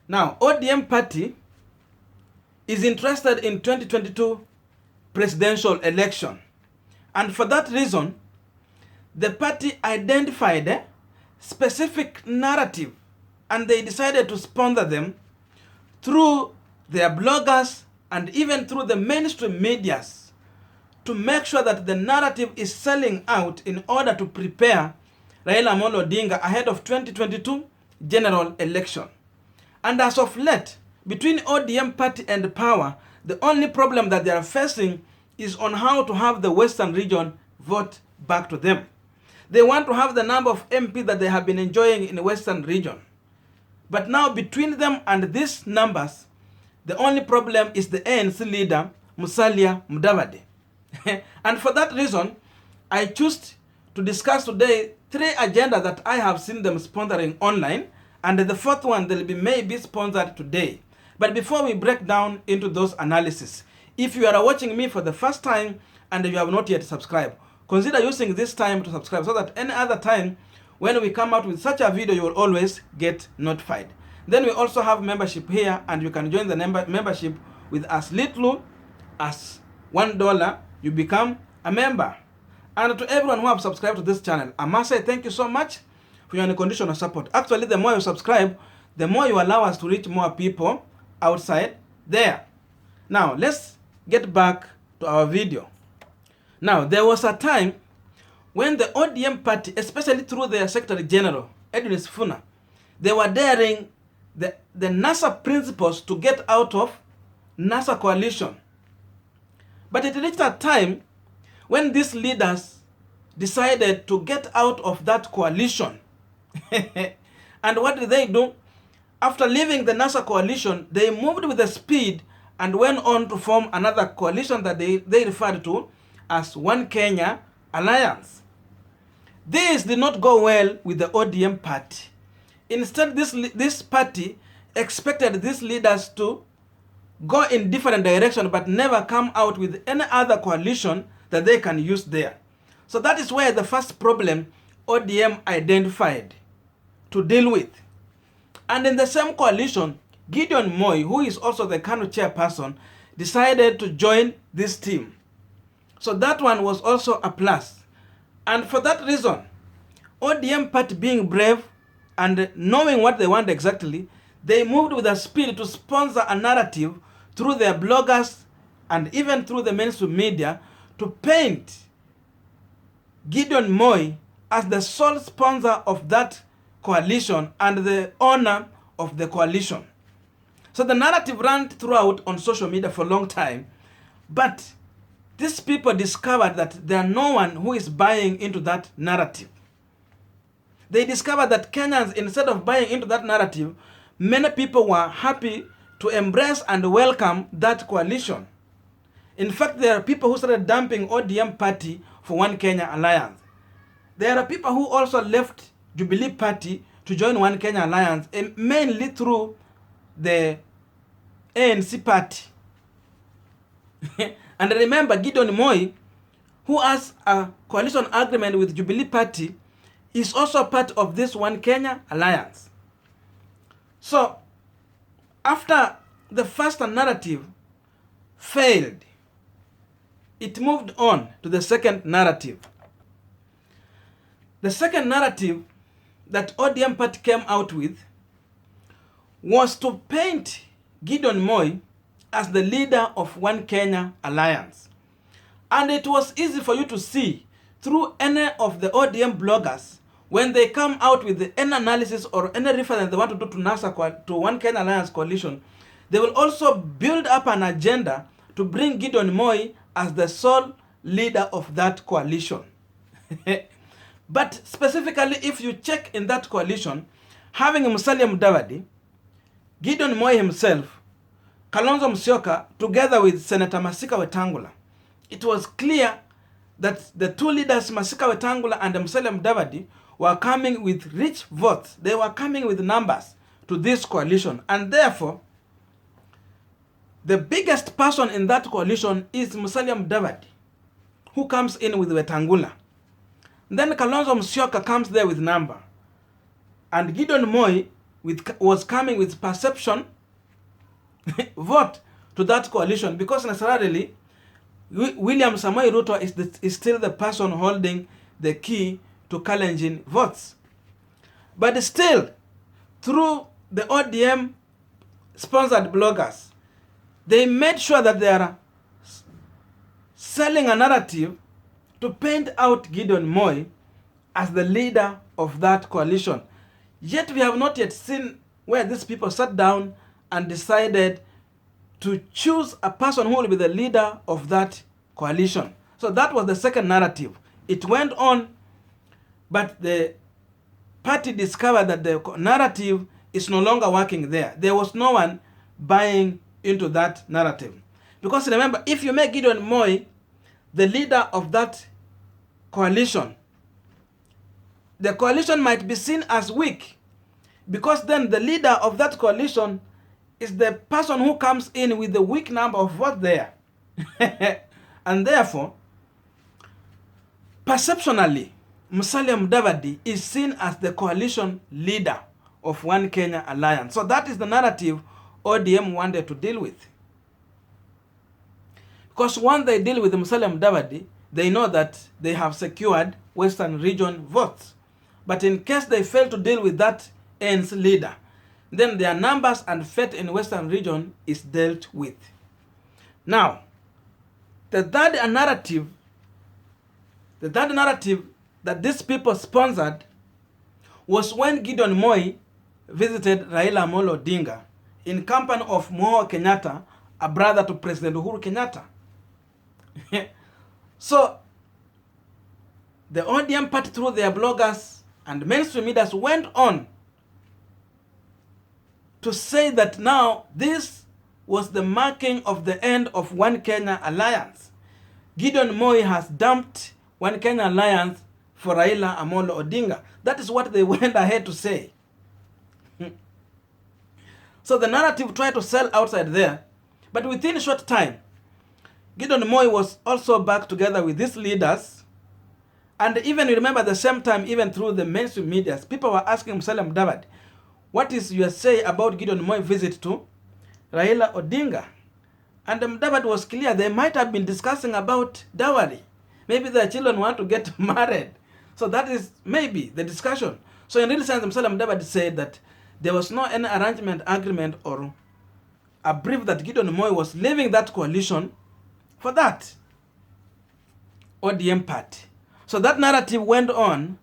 Now, ODM party is interested in 2022 presidential election. And for that reason, the party identified a specific narrative and they decided to sponsor them through their bloggers and even through the mainstream medias to make sure that the narrative is selling out in order to prepare Raila Amolo Odinga ahead of 2022 general election. And as of late, between ODM party and power, the only problem that they are facing is on how to have the Western region vote back to them. They want to have the number of MP that they have been enjoying in the Western region. But now between them and these numbers, the only problem is the ANC leader, Musalia Mudavadi. And for that reason, I choose to discuss today 3 agendas that I have seen them sponsoring online, and the 4th one will be maybe sponsored today. But before we break down into those analysis, if you are watching me for the first time and you have not yet subscribed, consider using this time to subscribe so that any other time when we come out with such a video, you will always get notified. Then we also have membership here, and you can join the membership with as little as $1. You become a member. And to everyone who have subscribed to this channel, I must say thank you so much for your unconditional support. Actually, the more you subscribe, the more you allow us to reach more people outside there. Now, let's get back to our video. Now, there was a time when the ODM party, especially through their Secretary General, Edwin Sifuna, they were daring the NASA principles to get out of NASA coalition. But it reached a time when these leaders decided to get out of that coalition. And what did they do? After leaving the NASA coalition, they moved with the speed and went on to form another coalition that they referred to as One Kenya Alliance. This did not go well with the ODM party. Instead, this party expected these leaders to go in different directions but never come out with any other coalition that they can use there. So that is where the first problem ODM identified to deal with. And in the same coalition, Gideon Moi, who is also the KANU chairperson, decided to join this team. So that one was also a plus. And for that reason, ODM party being brave and knowing what they want exactly, they moved with a speed to sponsor a narrative through their bloggers and even through the mainstream media to paint Gideon Moi as the sole sponsor of that coalition and the owner of the coalition. So the narrative ran throughout on social media for a long time, but these people discovered that there are no one who is buying into that narrative. They discovered that Kenyans, instead of buying into that narrative, many people were happy to embrace and welcome that coalition. In fact, there are people who started dumping ODM party for One Kenya Alliance. There are people who also left Jubilee party to join One Kenya Alliance, mainly through the ANC party. And remember, Gideon Moi, who has a coalition agreement with Jubilee party, is also part of this One Kenya Alliance. So, after the first narrative failed, it moved on to the second narrative. The second narrative that ODM party came out with was to paint Gideon Moi as the leader of One Kenya Alliance. And it was easy for you to see through any of the ODM bloggers when they come out with any analysis or any reference they want to do to NASA, to One Kenya Alliance coalition, they will also build up an agenda to bring Gideon Moi as the sole leader of that coalition. But specifically, if you check in that coalition, having Musalia Mudavadi, Gideon Moi himself, Kalonzo Musyoka, together with Senator Masika Wetangula, it was clear that the two leaders, Masika Wetangula and Musalia Mudavadi, were coming with rich votes. They were coming with numbers to this coalition. And therefore, the biggest person in that coalition is Musalia Mudavadi, who comes in with Wetangula. Then Kalonzo Musyoka comes there with number. And Gideon Moi was coming with perception vote to that coalition, because necessarily William Samoei Ruto is still the person holding the key to Kalenjin votes. But still, through the ODM sponsored bloggers, they made sure that they are selling a narrative to paint out Gideon Moi as the leader of that coalition. Yet we have not yet seen where these people sat down and decided to choose a person who will be the leader of that coalition. So that was the second narrative. It went on, but the party discovered that the narrative is no longer working there. There was no one buying into that narrative. Because remember, if you make Gideon Moi the leader of that coalition, the coalition might be seen as weak, because then the leader of that coalition is the person who comes in with the weak number of votes there. And therefore, perceptionally, Musalia Mudavadi is seen as the coalition leader of One Kenya Alliance. So that is the narrative ODM wanted to deal with. Because once they deal with Musalia Mudavadi, they know that they have secured Western region votes. But in case they fail to deal with that ANC's leader, then their numbers and fate in Western region is dealt with. Now, the third narrative that these people sponsored was when Gideon Moi visited Raila Amolo Odinga in company of Moho Kenyatta, a brother to President Uhuru Kenyatta. So, the ODM party, through their bloggers and mainstream media, went on to say that now this was the marking of the end of One Kenya Alliance. Gideon Moi has dumped One Kenya Alliance for Raila Amolo Odinga. That is what they went ahead to say. So the narrative tried to sell outside there, but within a short time, Gideon Moi was also back together with these leaders. And even, you remember, at the same time, even through the mainstream media, people were asking Musalia Mudavadi, what is your say about Gideon Moi's visit to Raila Odinga? And Mudavadi was clear, they might have been discussing about dowry. Maybe their children want to get married. So that is maybe the discussion. So in real sense, Musalia Mudavadi said that there was no any arrangement, agreement, or a brief that Gideon Moi was leaving that coalition for that ODM party. So that narrative went on,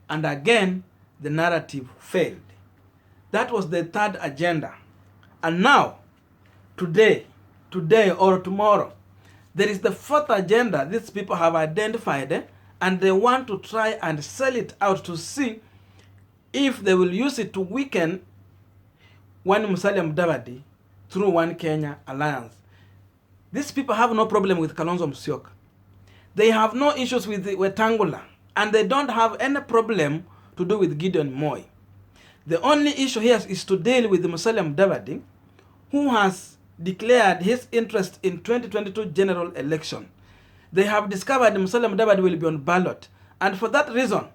and again, the narrative failed. That was the third agenda. And now, today or tomorrow, there is the fourth agenda these people have identified, and they want to try and sell it out to see if they will use it to weaken one Musalia Mudavadi through One Kenya Alliance. These people have no problem with Kalonzo Musyoka. They have no issues with Wetangula, and they don't have any problem to do with Gideon Moi. The only issue here is to deal with Musalia Mudavadi, who has declared his interest in 2022 general election. They have discovered Musalia Mudavadi will be on ballot, and for that reason,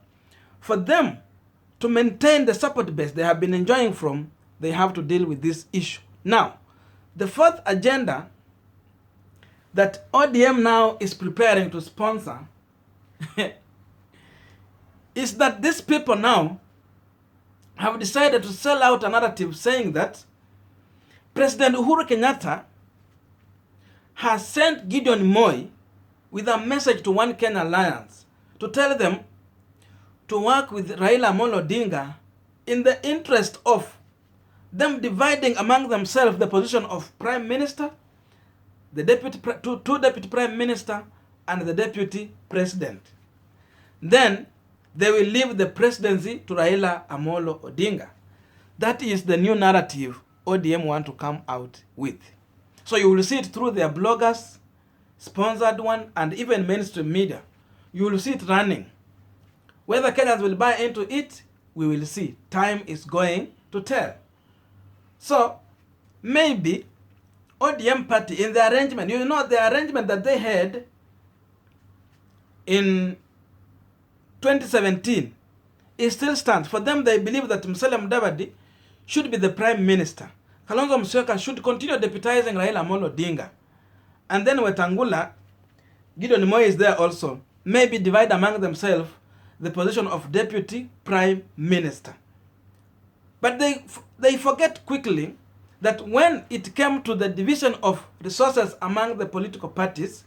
for them to maintain the support base they have been enjoying from, they have to deal with this issue. Now, the fourth agenda that ODM now is preparing to sponsor is that these people now have decided to sell out a narrative saying that President Uhuru Kenyatta has sent Gideon Moi with a message to One Kenya Alliance to tell them to work with Raila Amolo Odinga in the interest of them dividing among themselves the position of Prime Minister, the two Deputy Prime Minister, and the Deputy President. Then they will leave the presidency to Raila Amolo Odinga. That is the new narrative ODM want to come out with. So you will see it through their bloggers, sponsored one, and even mainstream media. You will see it running. Whether Kenyans will buy into it, we will see. Time is going to tell. So maybe ODM party in the arrangement, you know, the arrangement that they had in 2017, it still stands. For them, they believe that Musalia Mudavadi should be the Prime Minister. Kalonzo Musyoka should continue deputizing Raila Amolo Odinga. And then Wetangula, Gideon Moi is there also, maybe divide among themselves the position of Deputy Prime Minister. But they forget quickly that when it came to the division of resources among the political parties,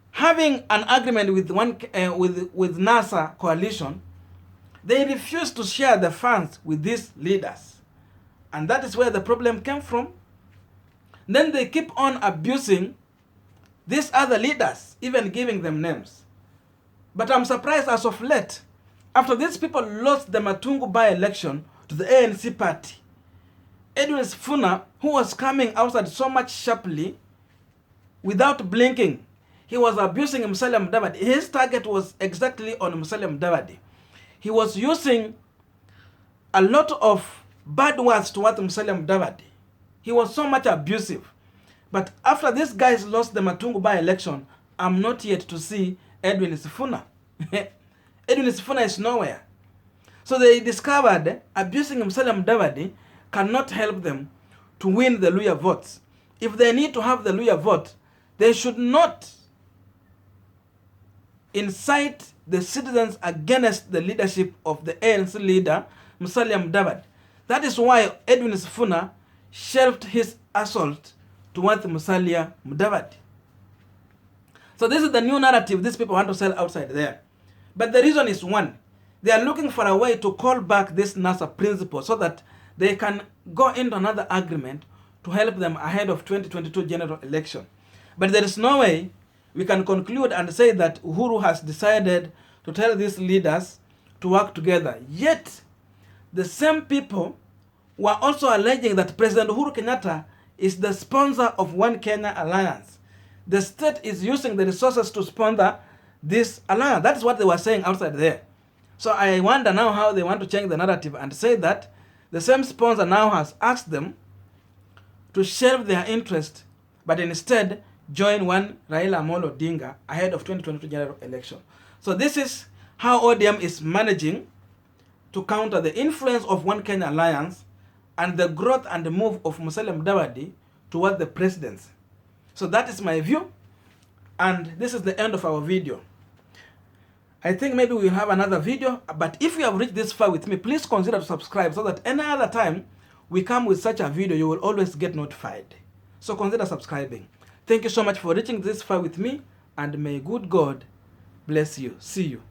having an agreement with with NASA coalition, they refused to share the funds with these leaders. And that is where the problem came from. Then they keep on abusing these other leaders, even giving them names. But I'm surprised as of late, after these people lost the Matungu by-election to the ANC party, Edwin Sifuna, who was coming outside so much sharply, without blinking, he was abusing Musalia Mudavadi. His target was exactly on Musalia Mudavadi. He was using a lot of bad words towards Musalia Mudavadi. He was so much abusive. But after these guys lost the Matungu by-election, I'm not yet to see Edwin Sifuna. Edwin Sifuna is nowhere. So they discovered abusing Musalia Mudavadi cannot help them to win the Luya votes. If they need to have the Luya vote, they should not incite the citizens against the leadership of the ANC leader, Musalia Mudavadi. That is why Edwin Sifuna shelved his assault towards Musalia Mudavadi. So this is the new narrative these people want to sell outside there. But the reason is one. They are looking for a way to call back this NASA principle so that they can go into another agreement to help them ahead of 2022 general election. But there is no way we can conclude and say that Uhuru has decided to tell these leaders to work together. Yet, the same people were also alleging that President Uhuru Kenyatta is the sponsor of One Kenya Alliance. The state is using the resources to sponsor this alliance. That is what they were saying outside there. So I wonder now how they want to change the narrative and say that the same sponsor now has asked them to shelve their interest, but instead join one Raila Amolo Odinga ahead of 2022 general election. So this is how ODM is managing to counter the influence of One Kenya Alliance and the growth and the move of Musalia Mudavadi toward the presidency. So that is my view, and this is the end of our video. I think maybe we'll have another video, but if you have reached this far with me, please consider to subscribe so that any other time we come with such a video, you will always get notified. So consider subscribing. Thank you so much for reaching this far with me, and may good God bless you. See you.